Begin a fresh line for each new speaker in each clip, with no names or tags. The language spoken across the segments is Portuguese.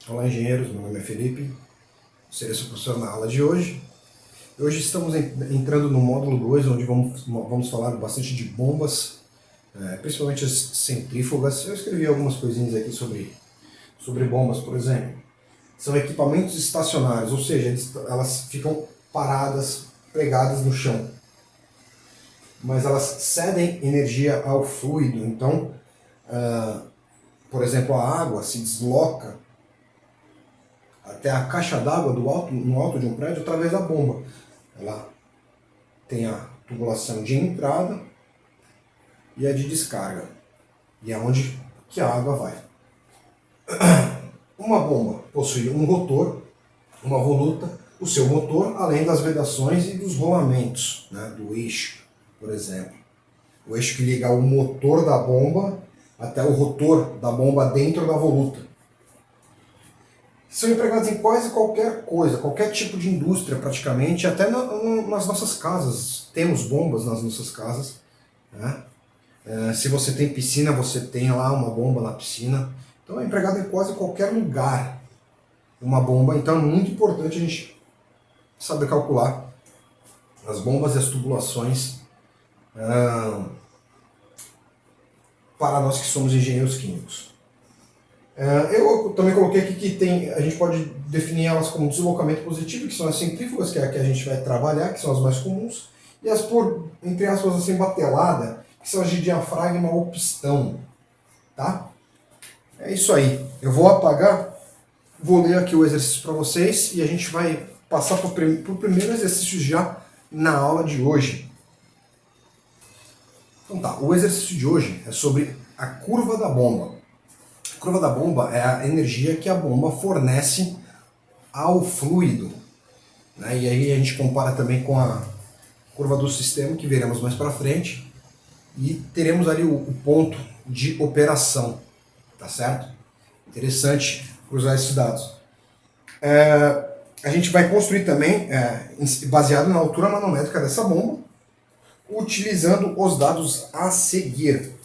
Olá, engenheiros, meu nome é Felipe, serei seu professor na aula de hoje. Hoje estamos entrando no módulo 2, onde vamos falar bastante de bombas, principalmente as centrífugas. Eu escrevi algumas coisinhas aqui sobre bombas, por exemplo. São equipamentos estacionários, ou seja, elas ficam paradas, pregadas no chão. Mas elas cedem energia ao fluido, então, por exemplo, a água se desloca até a caixa d'água no alto de um prédio através da bomba. Ela tem a tubulação de entrada e a de descarga. E é onde que a água vai. Uma bomba possui um rotor, uma voluta, o seu motor, além das vedações e dos rolamentos, né, do eixo, por exemplo. O eixo que liga o motor da bomba até o rotor da bomba dentro da voluta. São empregados em quase qualquer coisa, qualquer tipo de indústria praticamente, até nas nossas casas. Temos bombas nas nossas casas, né? Se você tem piscina, você tem lá uma bomba na piscina. Então é empregado em quase qualquer lugar uma bomba. Então é muito importante a gente saber calcular as bombas e as tubulações para nós que somos engenheiros químicos. Eu também coloquei aqui que a gente pode definir elas como deslocamento positivo, que são as centrífugas, que é a que a gente vai trabalhar, que são as mais comuns, e as por, entre aspas, assim, batelada, que são as de diafragma ou pistão, tá? É isso aí. Eu vou apagar, vou ler aqui o exercício para vocês e a gente vai passar para o primeiro exercício já na aula de hoje. Então tá, o exercício de hoje é sobre a curva da bomba. A curva da bomba é a energia que a bomba fornece ao fluido, né? E aí a gente compara também com a curva do sistema, que veremos mais para frente, e teremos ali o ponto de operação, tá certo? Interessante cruzar esses dados. A gente vai construir também, baseado na altura manométrica dessa bomba, utilizando os dados a seguir.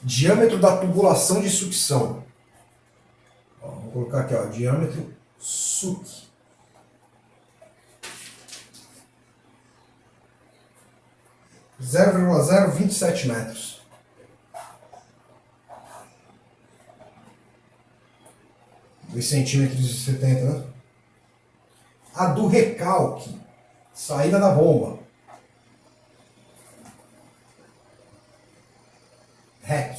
Diâmetro da tubulação de sucção. Vou colocar aqui, ó, diâmetro SUC. (0,027 metros. (2,70 cm, né? A do recalque, saída da bomba. REC.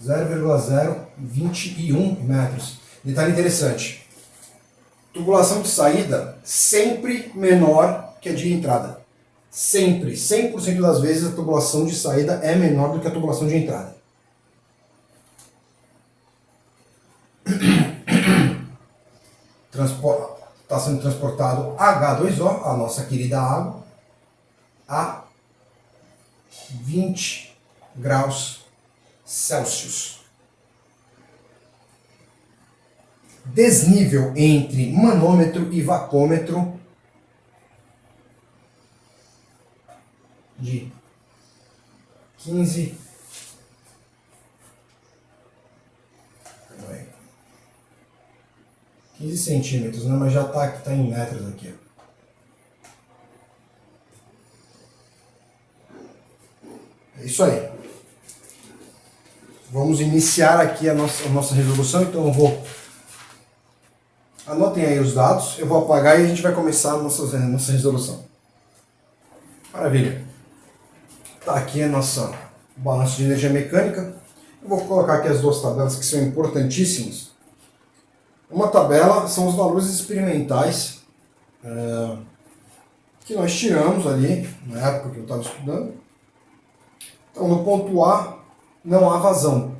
0,021 metros. Detalhe interessante. Tubulação de saída sempre menor que a de entrada. Sempre, 100% das vezes a tubulação de saída é menor do que a tubulação de entrada. Está sendo transportado H2O, a nossa querida água, a 20 graus Celsius. Desnível entre manômetro e vacômetro de 15 centímetros, né? Mas já está em metros aqui. É isso aí. Vamos iniciar aqui a nossa resolução, então eu vou... Anotem aí os dados, eu vou apagar e a gente vai começar a nossa resolução. Maravilha. Tá aqui a nossa balanço de energia mecânica. Eu vou colocar aqui as duas tabelas que são importantíssimas. Uma tabela são os valores experimentais que nós tiramos ali na época que eu estava estudando. Então, no ponto A, não há vazão,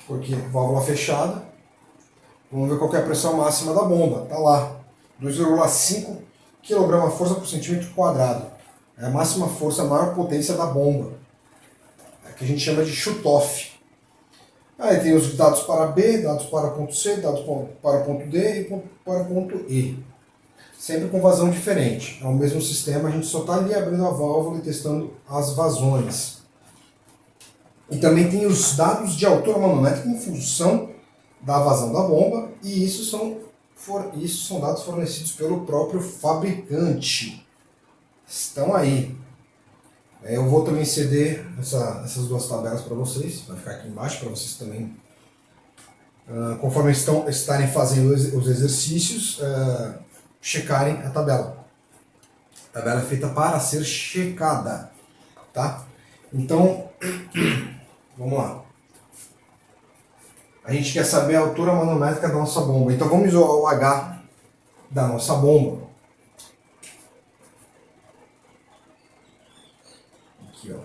porque válvula fechada. Vamos ver qual é a pressão máxima da bomba. Está lá, 2,5 kg/força por centímetro quadrado. É a máxima força, a maior potência da bomba, que a gente chama de shutoff. Aí tem os dados para B, dados para ponto C, dados para ponto D e para ponto E. Sempre com vazão diferente. É o mesmo sistema, a gente só está ali abrindo a válvula e testando as vazões. E também tem os dados de altura manométrica em função da vazão da bomba, e isso são dados fornecidos pelo próprio fabricante. Estão aí. Eu vou também ceder essas duas tabelas para vocês, vai ficar aqui embaixo para vocês também, conforme estarem fazendo os exercícios, checarem a tabela. A tabela é feita para ser checada, tá? Então, vamos lá. A gente quer saber a altura manométrica da nossa bomba. Então vamos isolar o H da nossa bomba. Aqui, ó.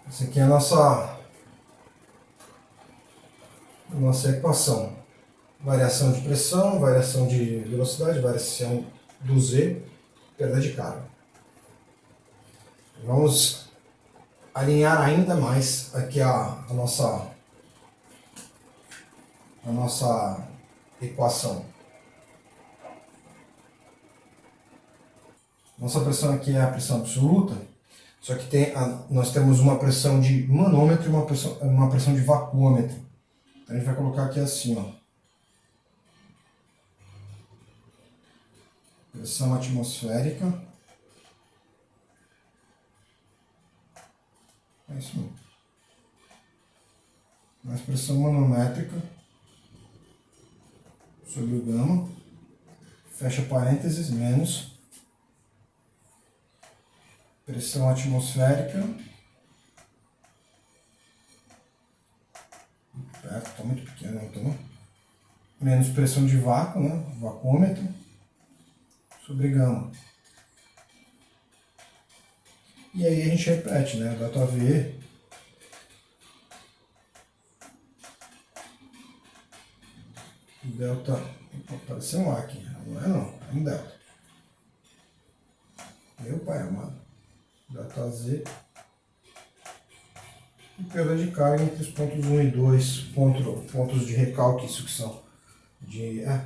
Essa aqui é a nossa equação. Variação de pressão, variação de velocidade, variação do Z, perda de carga. Vamos alinhar ainda mais aqui a nossa equação. Nossa pressão aqui é a pressão absoluta, só que nós temos uma pressão de manômetro e uma pressão de vacuômetro. Então a gente vai colocar aqui assim, ó. Pressão atmosférica. É isso mesmo. Mais pressão manométrica sobre o gama. Fecha parênteses, menos pressão atmosférica. Está muito pequeno, então. Menos pressão de vácuo, né? Vacômetro. Sobre gama. E aí a gente repete, né? Delta V delta. Apareceu um A aqui, não é não, é um delta. Meu pai amado. Delta Z. E perda de carga entre os pontos 1 e 2, pontos de recalque e sucção.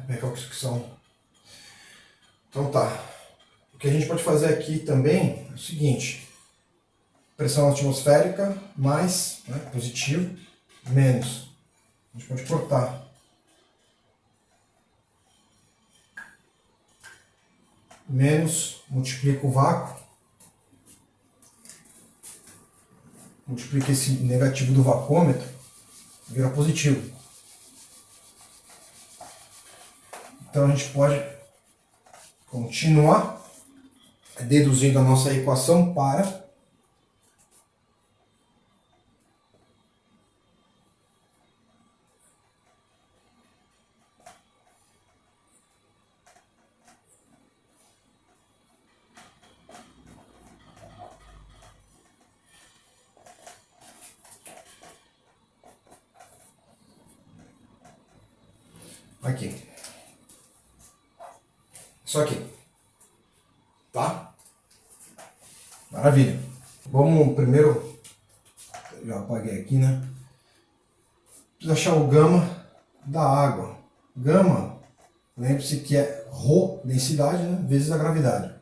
Recalque e sucção. Então tá. O que a gente pode fazer aqui também é o seguinte: pressão atmosférica mais, né, positivo, menos. A gente pode cortar. Menos, multiplica o vácuo, multiplica esse negativo do vacômetro, vira positivo. Então a gente pode continuar deduzindo a nossa equação para aqui. Isso aqui. Tá? Maravilha. Vamos primeiro, já apaguei aqui, né? Preciso achar o gama da água. Gama, lembre-se que é ρ, densidade, né, vezes a gravidade.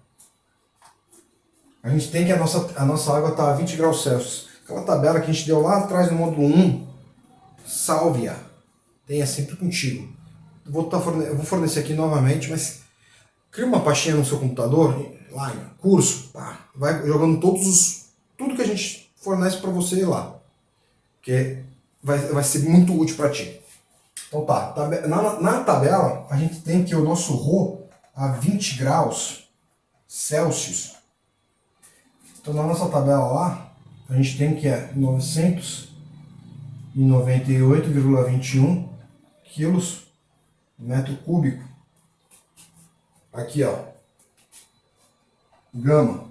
A gente tem que a nossa água está a 20 graus Celsius. Aquela tabela que a gente deu lá atrás no módulo 1, salve-a. Tenha sempre contigo. Eu vou fornecer aqui novamente, mas cria uma pastinha no seu computador, lá em curso, pá, vai jogando tudo que a gente fornece para você lá. Porque vai ser muito útil para ti. Então tá, na tabela a gente tem que o nosso ρ a 20 graus Celsius. Então na nossa tabela lá, a gente tem que é 998,21 quilos metro cúbico. Aqui ó, gama.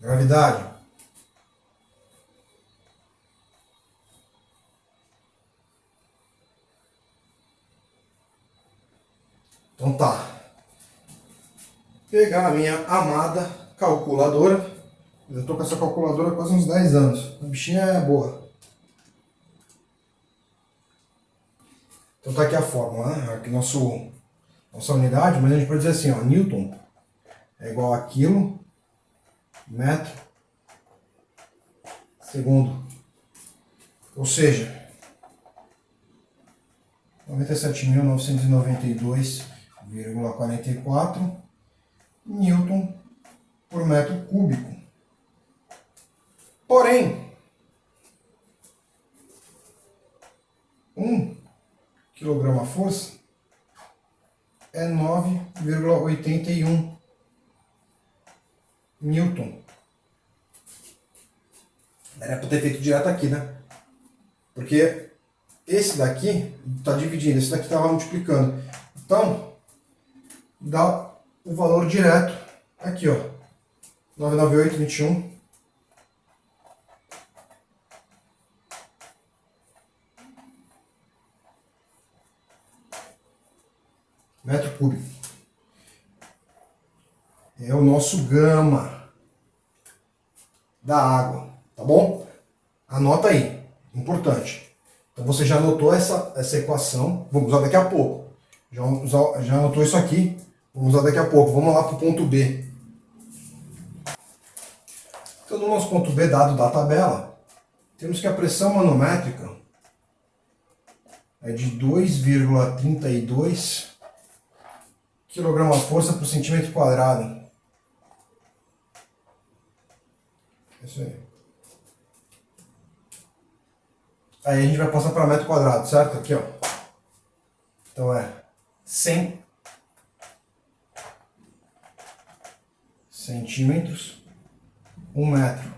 Gravidade. Então tá. Pegar a minha amada calculadora. Eu tô com essa calculadora há quase uns 10 anos. A bichinha é boa. Então tá aqui a fórmula, né? Aqui nossa unidade, mas a gente pode dizer assim, ó, Newton é igual a quilo, metro, segundo. Ou seja, 97.992,44 Newton por metro cúbico. Porém, 1 quilograma força é 9,81 Newton. Era para ter feito direto aqui, né? Porque esse daqui está dividindo, esse daqui estava multiplicando. Então, dá o valor direto aqui, ó. 998,21. Metro cúbico. É o nosso gama da água, tá bom? Anota aí, importante. Então você já anotou essa equação, vamos usar daqui a pouco. Já anotou isso aqui, vamos usar daqui a pouco. Vamos lá para o ponto B. Então no nosso ponto B, dado da tabela, temos que a pressão manométrica é de 2,32 kg/força por centímetro quadrado. É isso aí. Aí a gente vai passar para metro quadrado, certo? Aqui, ó. Então é 100 centímetros, 1 metro.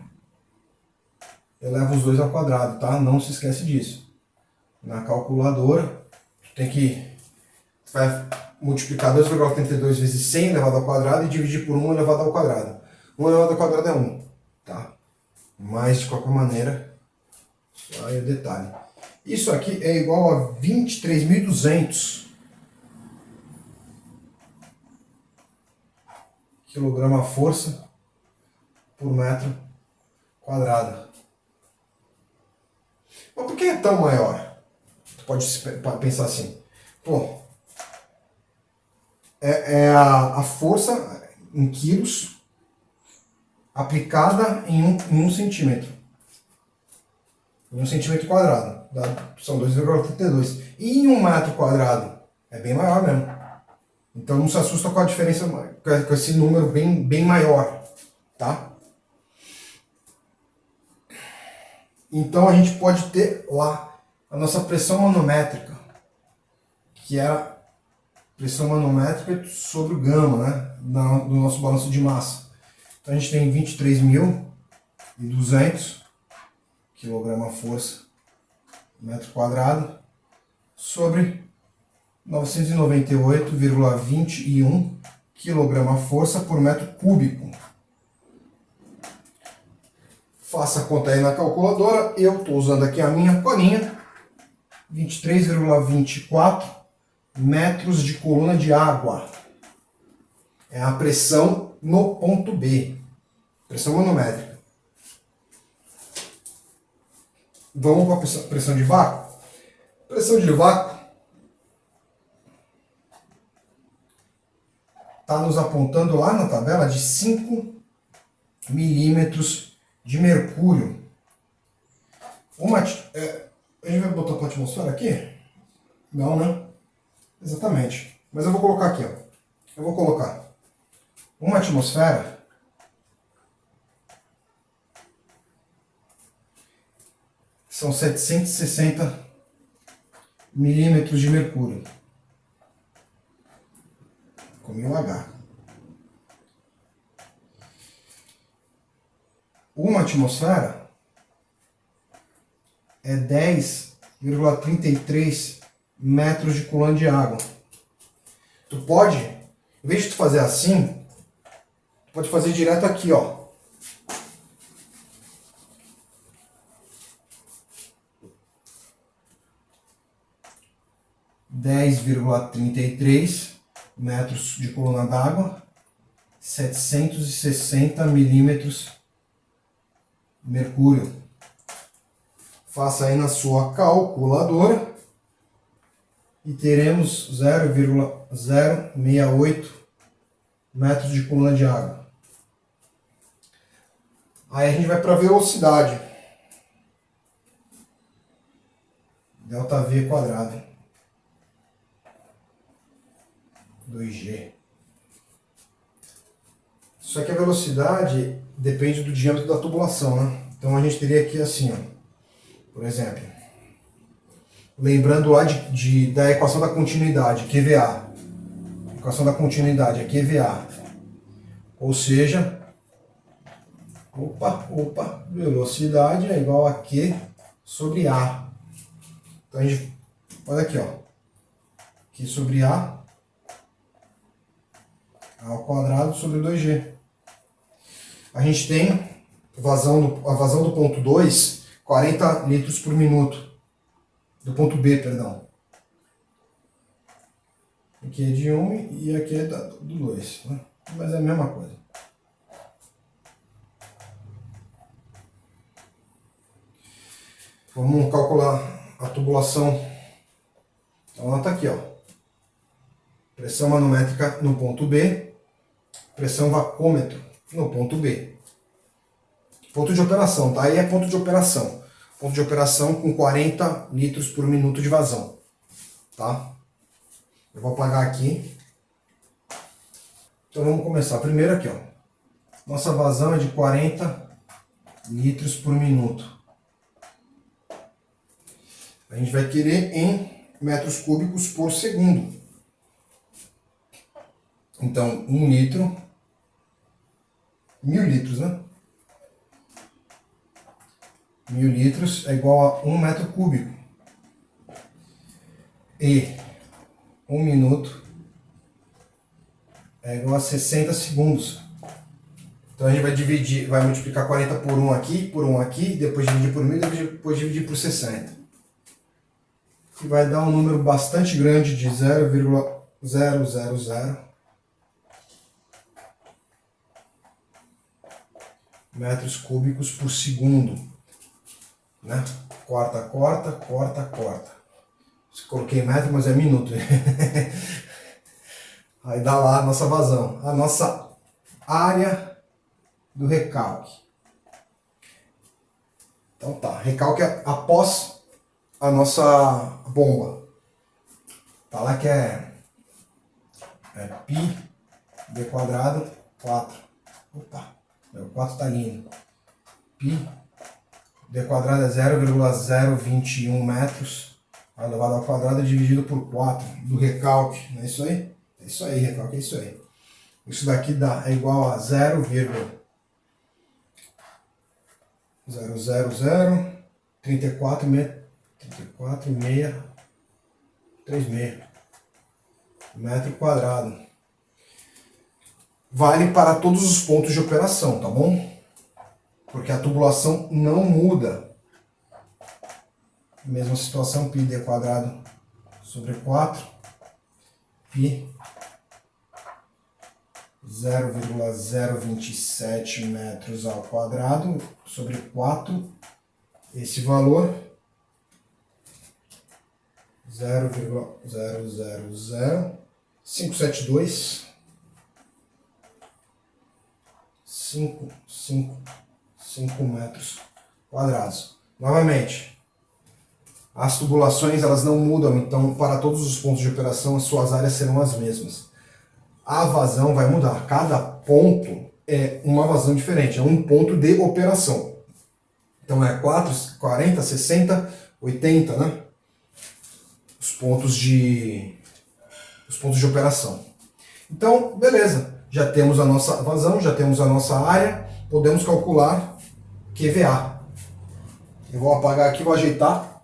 Eleva os dois ao quadrado, tá? Não se esquece disso. Na calculadora, tu vai multiplicar 2,32 vezes 100 elevado ao quadrado e dividir por 1 elevado ao quadrado. 1 elevado ao quadrado é 1, tá? Mas, de qualquer maneira, só aí o detalhe. Isso aqui é igual a 23.200 kg/força por metro quadrado. Mas por que é tão maior? Tu pode pensar assim, pô, é a força em quilos aplicada em um centímetro. Em 1 centímetro quadrado. São 2,32. E em 1 metro quadrado? É bem maior mesmo. Então não se assusta com a diferença, com esse número bem maior. Tá? Então a gente pode ter lá a nossa pressão manométrica, que é a pressão manométrica sobre o gama, né, do nosso balanço de massa. Então a gente tem 23.200 kg/força metro quadrado sobre 998,21 kg/força por metro cúbico. Faça a conta aí na calculadora. Eu estou usando aqui a minha colinha. 23,24 metros de coluna de água. É a pressão no ponto B. Pressão manométrica. Vamos para a pressão de vácuo? Pressão de vácuo está nos apontando lá na tabela de 5 milímetros de mercúrio. A gente vai botar para a atmosfera aqui? Não, né? Exatamente. Mas eu vou colocar aqui, ó. Eu vou colocar uma atmosfera são 760 milímetros de mercúrio. Comi um H. Uma atmosfera é 10,33 metros de coluna de água. Tu pode, em vez de tu fazer assim, tu pode fazer direto aqui, ó. 10,33 metros de coluna d'água, 760 milímetros mercúrio. Faça aí na sua calculadora e teremos 0,068 metros de coluna de água. Aí a gente vai para a velocidade. ΔV quadrado. 2G. Só que a velocidade depende do diâmetro da tubulação, né? Então a gente teria aqui assim, ó, por exemplo, lembrando lá da equação da continuidade, QVA. A equação da continuidade é QVA. Ou seja, velocidade é igual a Q sobre A. Então a gente, olha aqui, ó, Q sobre A ao quadrado sobre 2G. A gente tem a vazão do ponto 2, 40 litros por minuto. Do ponto B, perdão. Aqui é de 1 e aqui é do 2, né? Mas é a mesma coisa. Vamos calcular a tubulação. Então ela está aqui, ó. Pressão manométrica no ponto B, pressão vacômetro no ponto B. Ponto de operação, tá? Aí é ponto de operação. Ponto de operação com 40 litros por minuto de vazão, tá? Eu vou apagar aqui. Então vamos começar. Primeiro aqui, ó. Nossa vazão é de 40 litros por minuto. A gente vai querer em metros cúbicos por segundo. Então, 1 litro, 1000 litros, né? 1000 litros é igual a 1 metro cúbico. E 1 minuto é igual a 60 segundos. Então a gente vai dividir, vai multiplicar 40 por 1 aqui, depois dividir por 1000, depois dividir por 60. Que vai dar um número bastante grande de 0,000 metros cúbicos por segundo, né? Corta. Coloquei metro, mas é minuto. Aí dá lá a nossa vazão, a nossa área do recalque. Então tá, recalque é após a nossa bomba. Tá lá que é pi d quadrado 4. Opa, o 4 tá lindo. Pi d quadrado é 0,021 metros elevado ao quadrado dividido por 4 do recalque. Não é isso aí? É isso aí, recalque, é isso aí. Isso daqui é igual a 0,00034,636 metro quadrado. Vale para todos os pontos de operação, tá bom? Porque a tubulação não muda. Mesma situação, π d quadrado sobre 4, π 0,027 metros ao quadrado sobre 4, esse valor 0,000572 5 metros quadrados. Novamente, as tubulações elas não mudam, então para todos os pontos de operação as suas áreas serão as mesmas. A vazão vai mudar, cada ponto é uma vazão diferente, é um ponto de operação. Então é 4, 40, 60, 80, né? Os pontos de operação. Então, beleza, já temos a nossa vazão, já temos a nossa área, podemos calcular QVA. Eu vou apagar aqui, vou ajeitar.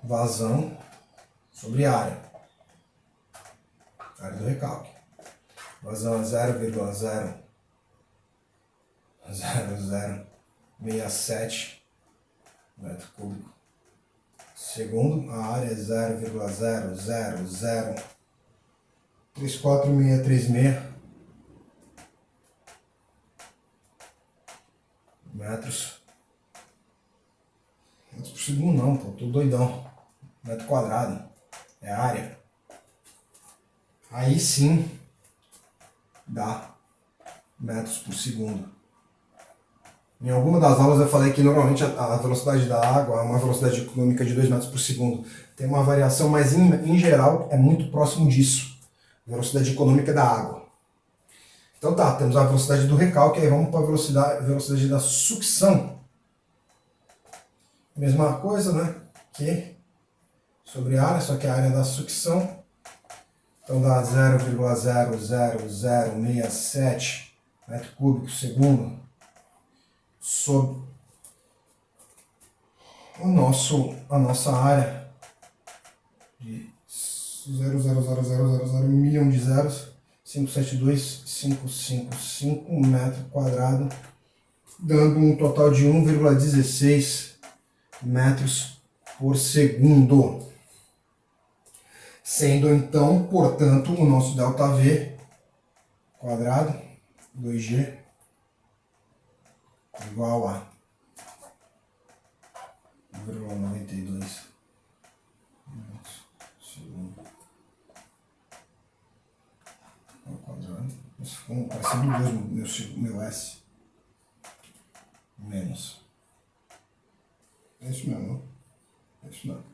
Vazão sobre área. Área do recalque. Vazão é 0,00067 metro cúbico segundo, a área é 0,000346636 metros. Metros por segundo não, pô, tô doidão. Metro quadrado, é a área. Aí sim dá metros por segundo. Em alguma das aulas eu falei que normalmente a velocidade da água é uma velocidade econômica de 2 metros por segundo. Tem uma variação, mas em geral é muito próximo disso. Velocidade econômica da água. Então tá, temos a velocidade do recalque, aí vamos para a velocidade da sucção. Mesma coisa, né? Que sobre a área, só que a área da sucção. Então dá 0,00067 metro cúbico por segundo sobre a nossa área de 0,00000 milhão de zeros, 572.555 metro quadrado, dando um total de 1,16 metros por segundo. Sendo então, portanto, o nosso ΔV quadrado 2G igual a 0,92 metros por segundo ao quadrado. Isso ficou parecendo meu S. Menos. É isso mesmo, não? É isso mesmo.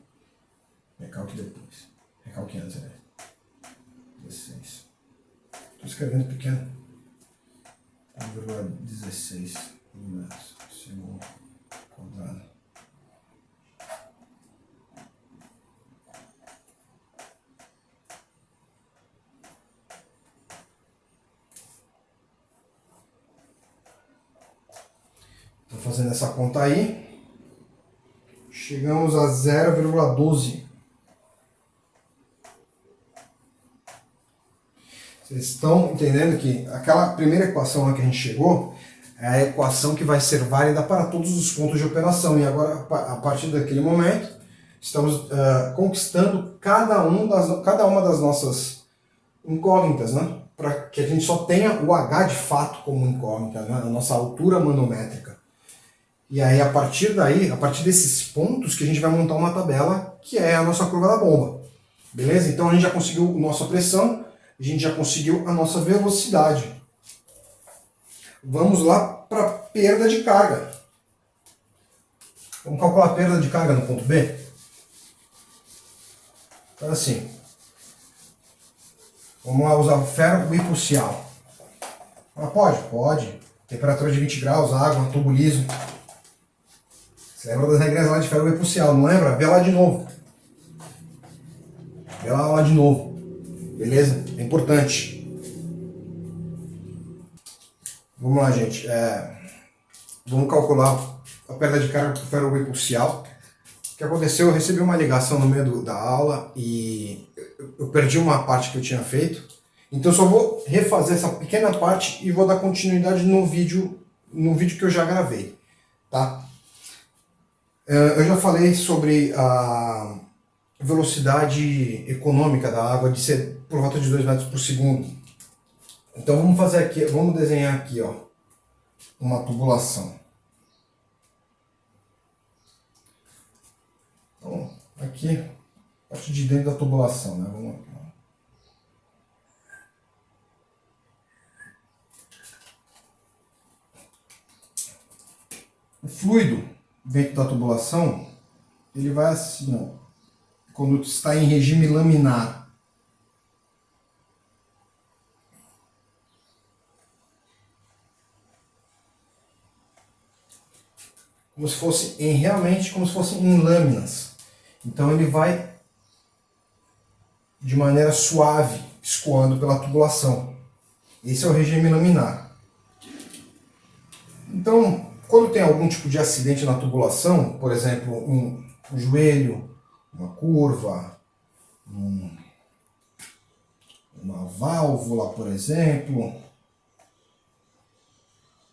Recalque depois. Recalque antes, né? 16. Estou escrevendo pequeno. 1,16 metros por segundo quadrado. Estou fazendo essa conta aí. Chegamos a 0,12. Vocês estão entendendo que aquela primeira equação lá que a gente chegou é a equação que vai ser válida para todos os pontos de operação. E agora, a partir daquele momento, estamos conquistando cada uma das nossas incógnitas, né? Para que a gente só tenha o H de fato como incógnita, né? A nossa altura manométrica. E aí, a partir daí, a partir desses pontos, que a gente vai montar uma tabela que é a nossa curva da bomba. Beleza? Então a gente já conseguiu a nossa pressão, a gente já conseguiu a nossa velocidade. Vamos lá para perda de carga. Vamos calcular a perda de carga no ponto B? Então assim, vamos lá usar o ferro bipulsial. Ah, pode? Pode. Temperatura de 20 graus, água, tubo liso. Você lembra das regras lá de ferro bipulsial, não lembra? Vê lá de novo. Vê lá de novo. Beleza? É importante. Vamos lá, gente. Vamos calcular a perda de carga do ferro bipulsial. O que aconteceu? Eu recebi uma ligação no meio da aula e eu perdi uma parte que eu tinha feito. Então eu só vou refazer essa pequena parte e vou dar continuidade no vídeo que eu já gravei. Tá? Eu já falei sobre a velocidade econômica da água de ser por volta de 2 metros por segundo. Então vamos fazer aqui, vamos desenhar aqui, ó, uma tubulação. Então, aqui, a parte de dentro da tubulação, né? Vamos aqui, ó. O fluido dentro da tubulação, ele vai assim, ó, quando está em regime laminar. Como se fosse realmente como se fosse em lâminas. Então ele vai de maneira suave escoando pela tubulação. Esse é o regime laminar. Então, quando tem algum tipo de acidente na tubulação, por exemplo, um joelho, uma curva, uma válvula, por exemplo,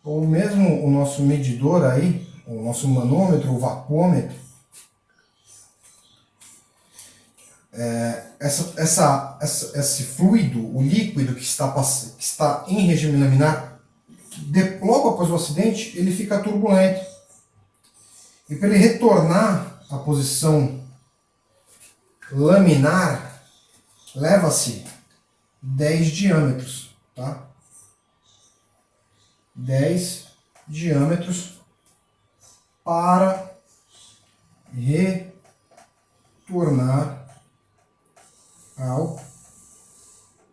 ou mesmo o nosso medidor aí, o nosso manômetro, o vapômetro, esse fluido, o líquido que está em regime laminar, logo após o acidente, ele fica turbulento. E para ele retornar à posição laminar, leva-se 10 diâmetros, tá? 10 diâmetros para retornar ao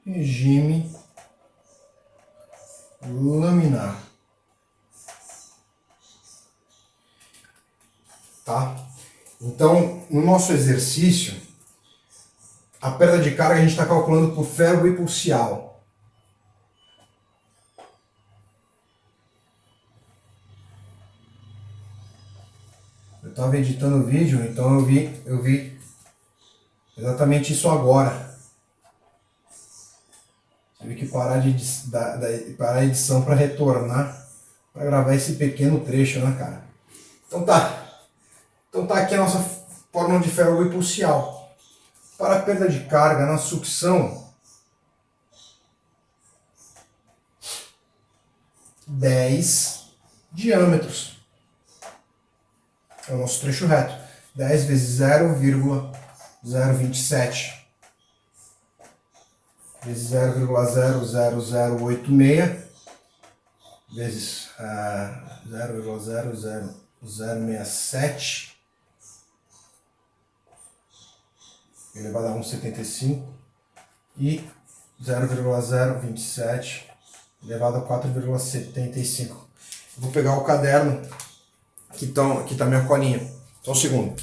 regime laminar. Tá? Então, no nosso exercício, a perda de carga a gente está calculando por ferro e por cial. Eu estava editando o vídeo, então eu vi exatamente isso agora. Tive que parar a edição para retornar, para gravar esse pequeno trecho, né, cara? Então tá aqui a nossa fórmula de ferro hipoxial. Para a perda de carga na sucção, 10 diâmetros. É o nosso trecho reto. 10 vezes 0,027 vezes 0,00086 vezes 0,00067 elevado a 1,75 e 0,027 elevado a 4,75. Vou pegar o caderno que tá minha colinha. Só um segundo.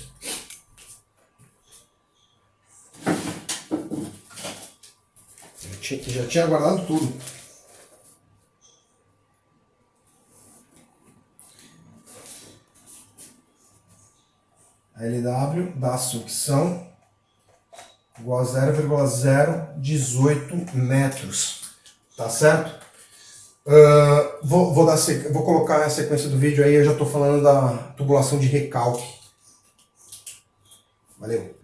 Já tinha guardado tudo. A LW da sucção igual a 0,018 metros. Tá certo? Vou colocar a sequência do vídeo aí, eu já estou falando da tubulação de recalque. Valeu.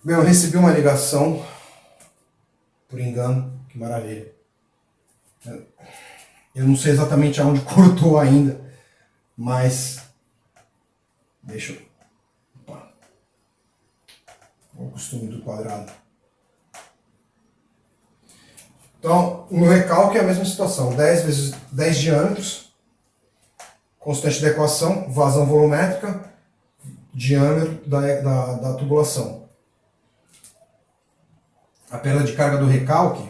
Bem, eu recebi uma ligação, por engano, que maravilha. Eu não sei exatamente aonde cortou ainda, mas deixa eu... Opa. O costume do quadrado. Então, no recalque é a mesma situação, 10 vezes 10 diâmetros, constante da equação, vazão volumétrica, diâmetro da tubulação. A perda de carga do recalque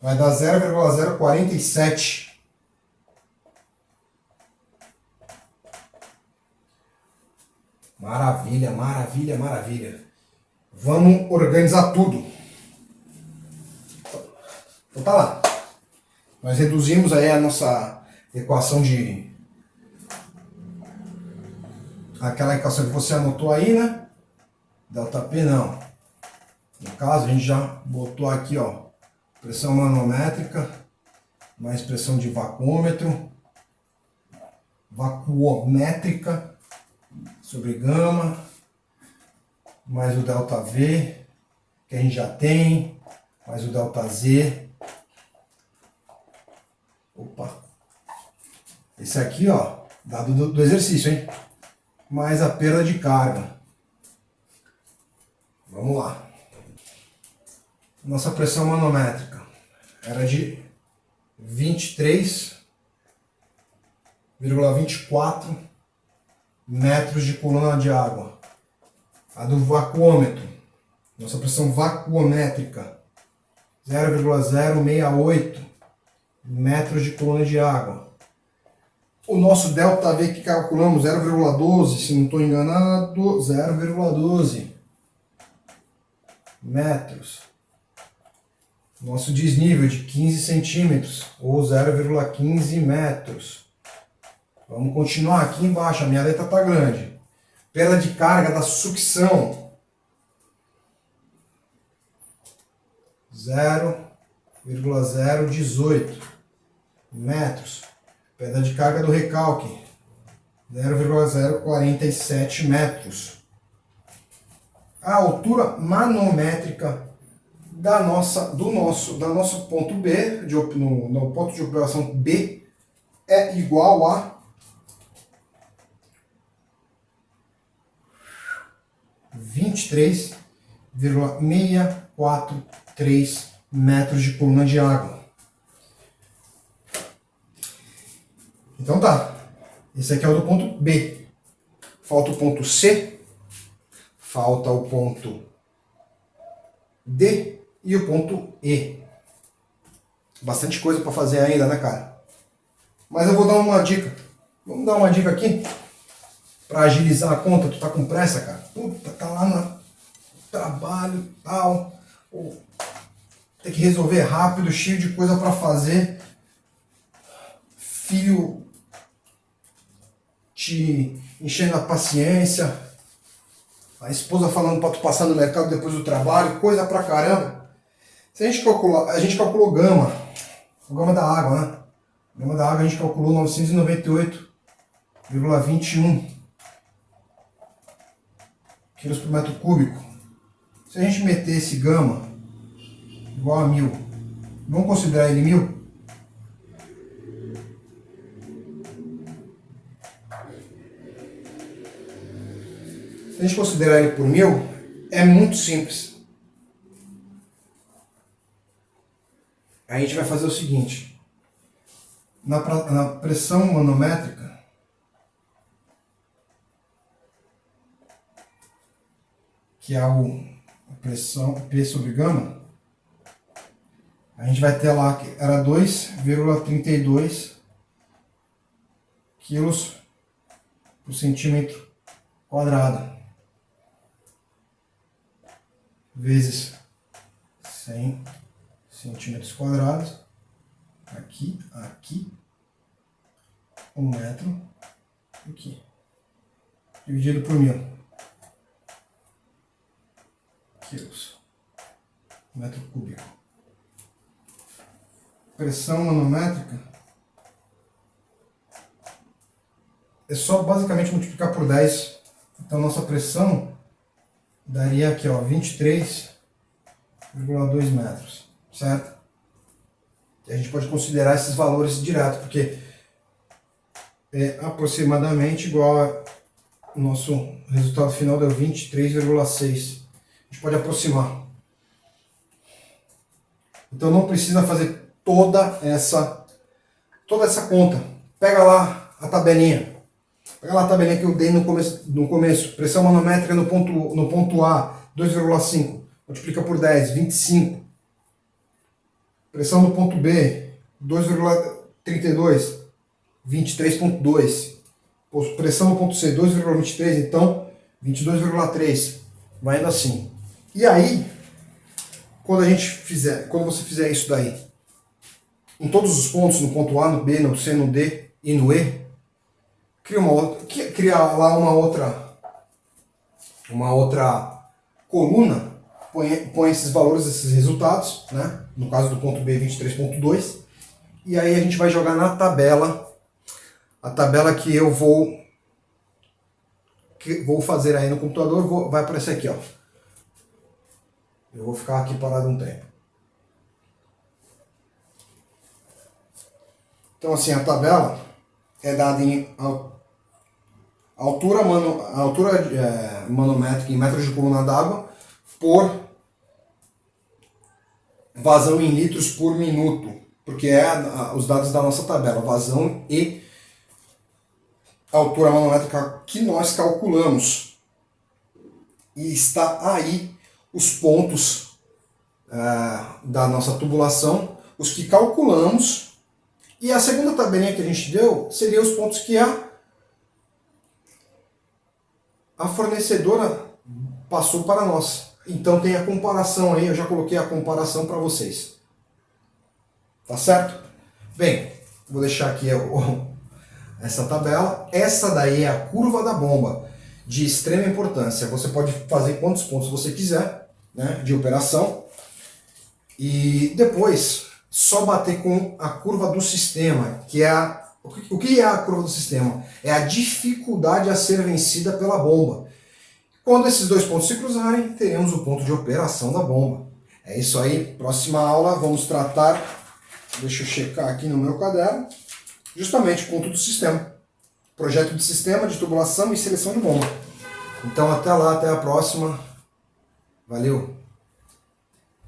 vai dar 0,047. Maravilha, maravilha, maravilha. Vamos organizar tudo. Então tá lá. Nós reduzimos aí a nossa equação de... Aquela equação que você anotou aí, né? ΔP não. No caso, a gente já botou aqui, ó, pressão manométrica, mais pressão de vacuômetro, vacuométrica, sobre gama, mais o ΔV, que a gente já tem, mais o ΔZ. Opa! Esse aqui, ó, dado do exercício, hein? Mais a perda de carga. Vamos lá. Nossa pressão manométrica era de 23,24 metros de coluna de água. A do vacuômetro, nossa pressão vacuométrica, 0,068 metros de coluna de água. O nosso ΔV que calculamos, 0,12, se não estou enganado, 0,12 metros. Nosso desnível de 15 centímetros, ou 0,15 metros. Vamos continuar aqui embaixo, a minha letra está grande. Perda de carga da sucção, 0,018 metros. Perda de carga do recalque, 0,047 metros. a altura manométrica da do nosso ponto B, no ponto de operação B, é igual a 23,643 metros de coluna de água. Então tá, esse aqui é o do ponto B. Falta o ponto C, falta o ponto D e o ponto E. Bastante coisa para fazer ainda, né, cara? Mas eu vou dar uma dica. Vamos dar uma dica aqui para agilizar a conta. Tu tá com pressa, cara? Puta, tá lá no trabalho e tal. Tem que resolver rápido, cheio de coisa para fazer. Filho te enchendo a paciência. A esposa falando para tu passar no mercado depois do trabalho. Coisa pra caramba. Se a gente calcular, a gente calculou gama. O gama da água, né? O gama da água a gente calculou 998,21 quilos por metro cúbico. Se a gente meter esse gama igual a 1000, vamos considerar ele 1000? Se a gente considerar ele por 1000, é muito simples. A gente vai fazer o seguinte. Na pressão manométrica, que é a pressão P sobre gama, a gente vai ter lá que era 2,32 quilos por centímetro quadrado, vezes 100 centímetros quadrados, aqui, 1 metro, aqui, dividido por 1000 quilos, metro cúbico. Pressão manométrica é só basicamente multiplicar por 10. Então nossa pressão daria aqui, ó, 23,2 metros, certo? E a gente pode considerar esses valores direto, porque é aproximadamente igual ao nosso resultado final deu 23,6. A gente pode aproximar. Então não precisa fazer toda essa conta. Pega lá a tabelinha. Pega lá a tabelinha que eu dei no começo. Pressão manométrica no ponto A, 2,5. Multiplica por 10, 25. Pressão no ponto B, 2,32, 23,2. Pressão no ponto C, 2,23, então 22,3. Vai indo assim. E aí, quando você fizer isso daí, em todos os pontos, no ponto A, no B, no C, no D e no E, cria lá uma outra coluna, põe esses valores, esses resultados, né? No caso do ponto B, 23,2, e aí a gente vai jogar na tabela, a tabela que eu vou fazer aí no computador, vai aparecer aqui, ó. Eu vou ficar aqui parado um tempo. Então assim, a tabela é dada em altura manométrica em metros de coluna d'água por vazão em litros por minuto, porque é os dados da nossa tabela, vazão e altura manométrica que nós calculamos. E está aí os pontos da nossa tubulação, os que calculamos, e a segunda tabelinha que a gente deu seria os pontos que a fornecedora passou para nós. Então tem a comparação aí, eu já coloquei a comparação para vocês. Tá certo? Bem, vou deixar aqui essa tabela. Essa daí é a curva da bomba, de extrema importância. Você pode fazer quantos pontos você quiser, né, de operação. E depois, só bater com a curva do sistema, que é o que é a curva do sistema? É a dificuldade a ser vencida pela bomba. Quando esses dois pontos se cruzarem, teremos o ponto de operação da bomba. É isso aí, próxima aula vamos tratar, deixa eu checar aqui no meu caderno, justamente ponto do sistema. Projeto de sistema de tubulação e seleção de bomba. Então até lá, até a próxima. Valeu!